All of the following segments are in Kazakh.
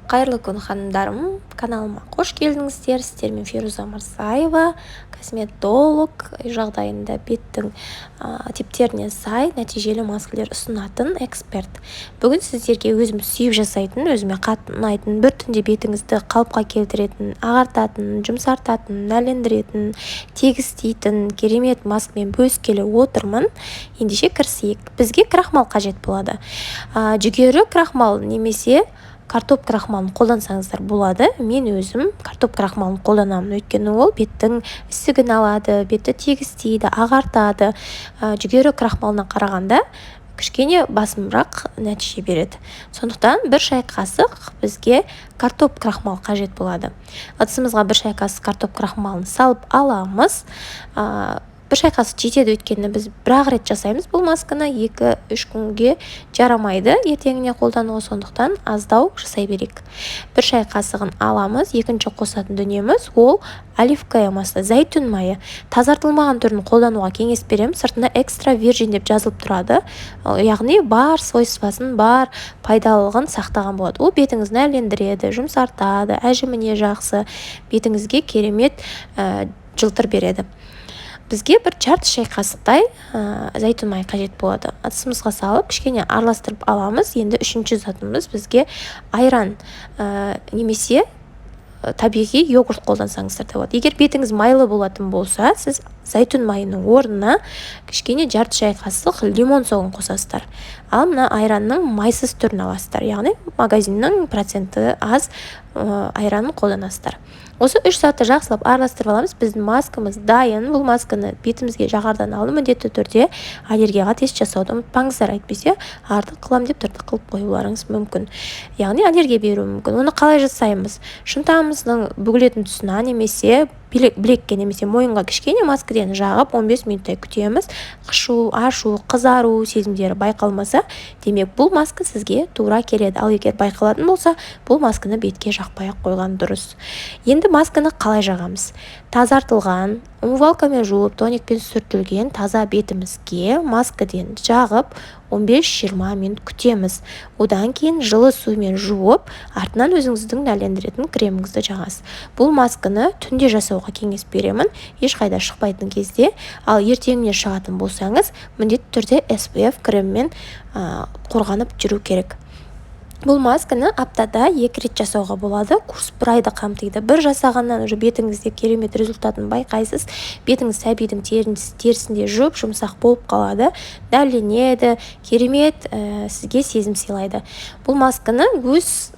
Қайырлы күн ханымдарым, каналыма қош келдіңіздер. Сіздермен Феруза Мырзаева, косметолог, жағдайында беттің типтеріне сай нәтижелі маскалар ұсынатын эксперт. Бүгін сіздерге өзім сүйіп жасайтын, өзіме қатты ұнайтын, бір түнде бетіңізді қалыпқа келтіретін, ағартатын, жұмсартатын, нәрлендіретін, тегістейтін керемет маскамен бөліскелі отырмын. Ендеше кірісейік. Бізге крахмал қажет болады. Жүгері крахмал немесе картоп крахмалын қолдансаңыздар болады. Мен өзім картоп крахмалын қолданамын, өйткені ол беттің ісігін алады, бетті тегістейді, ағартады. Жүгері крахмалына қарағанда кішкене басымырақ нәтиже береді. Сондықтан бір шай қасық бізге картоп крахмал қажет болады. Ыдысымызға бір шай қасық картоп крахмалын салып аламыз. Бір шай қасық жетеді, өйткені біз бір-ақ рет жасаймыз бұл масканы, 2-3 күнге жарамайды ертеңіне қолдануға, сондықтан аздау жасай берейік. Бір шай қасығын аламыз. Екінші қосатын дүниеміз ол оливковое масло, зәйтүн майы. Тазартылмаған түрін қолдануға кеңес беремін. Сыртында экстра виржин деп жазылып тұрады, яғни бар свойствосын, бар пайдалылығын сақтаған болады. Ол бетіңізді нәрлендіреді, жұмсартады, әжіміне жақсы, бетіңізге керемет жылтыр береді. Бізге бір жарты шай қасықтай зәйтүн майы қажет болады. Ыдысымызға салып кішкене араластырып аламыз. Енді үшінші затымыз бізге айран немесе табиғи йогурт қолдансаңыздар да болады. Егер бетіңіз майлы болатын болса, сіз зәйтүн майының орнына кішкене жарты шай қасық лимон соғын қосасыздар. Ал мына айранның майсыз түрін аласыздар, яғни магазиннің проценті аз айранын қолданасыздар. Осы 3 сәтті жақсылап араластырып аламыз. Біздің маскамыз дайын. Бұл масканы бетімізге жағардан алып, міндетті түрде аллергияға тест жасауды ұмытпаңыздар, әйтпесе артық қылам деп тыртық қылып қоюларыңыз мүмкін. Яғни аллергия беруі мүмкін. Оны қалай жасаймыз? Шынтамыздың бүгілетін тұсына немесе білекке немесе мойынға кішкене маскадан жағып 15 минуттай күтеміз. Қышу, ашу, қызару сезімдері байқалмаса, демек бұл маска сізге тура келеді. Ал егер байқалатын болса, бұл масканы бетке жақпай-ақ қойған дұрыс. Енді масканы қалай жағамыз? Тазартылған, умывалкамен жуып, тоникпен сүртілген таза бетімізге маскадан жағып 15-20 минут күтеміз. Одан кейін жылы сумен жуып, артынан өзіңіздің нәрлендіретін креміңізді жағасыз. Бұл масканы түнде жасауға кеңес беремін, ешқайда шықпайтын кезде. Ал ертеңіне шығатын болсаңыз, міндетті түрде SPF креммен қорғанып жүру керек. Бұл масканы аптада 2 рет жасауға болады. Курс 1 айды қамтиды. Бір жасағаннан уже бетіңізде керемет результатын байқайсыз. Бетіңіз сәбидің терісінде жұмсақ болып қалады, нәрленеді, керемет сізге сезім сыйлайды. Бұл масканы өз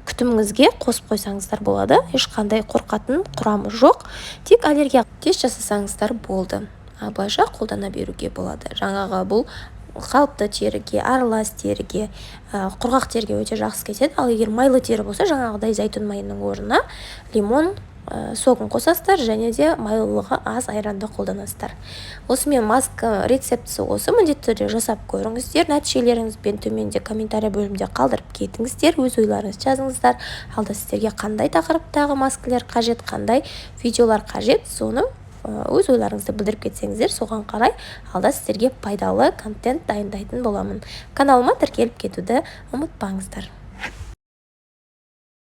күтіміңізге қосып қойсаңыздар болады. Ешқандай қорқатын құрамы жоқ. Тек аллергия тест жасасаңыздар болды. Былайша қолдана беруге болады. Жаңағы бұл қалыпты теріге, аралас теріге, құрғақ теріге өте жақсы кетеді. Ал егер майлы тері болса, жаңағыдай зәйтүн майының орнына лимон соғын қосасыздар, және де майлылығы аз айранды қолданасыздар. Осымен маска рецептісі осы. Міндетті түрде жасап көріңіздер. Нәтижелеріңізбен төменде комментарий бөлімінде қалдырып кетіңіздер. Өз ойларыңызды жазыңыздар. Алда сіздерге қандай тақырыптағы маскалар қажет, қандай видеолар қажет, соны өз ойларыңызды білдіріп кетсеңіздер, соған қарай алда сіздерге пайдалы контент дайындайтын боламын. Каналыма тіркеліп кетуді ұмытпаңыздар.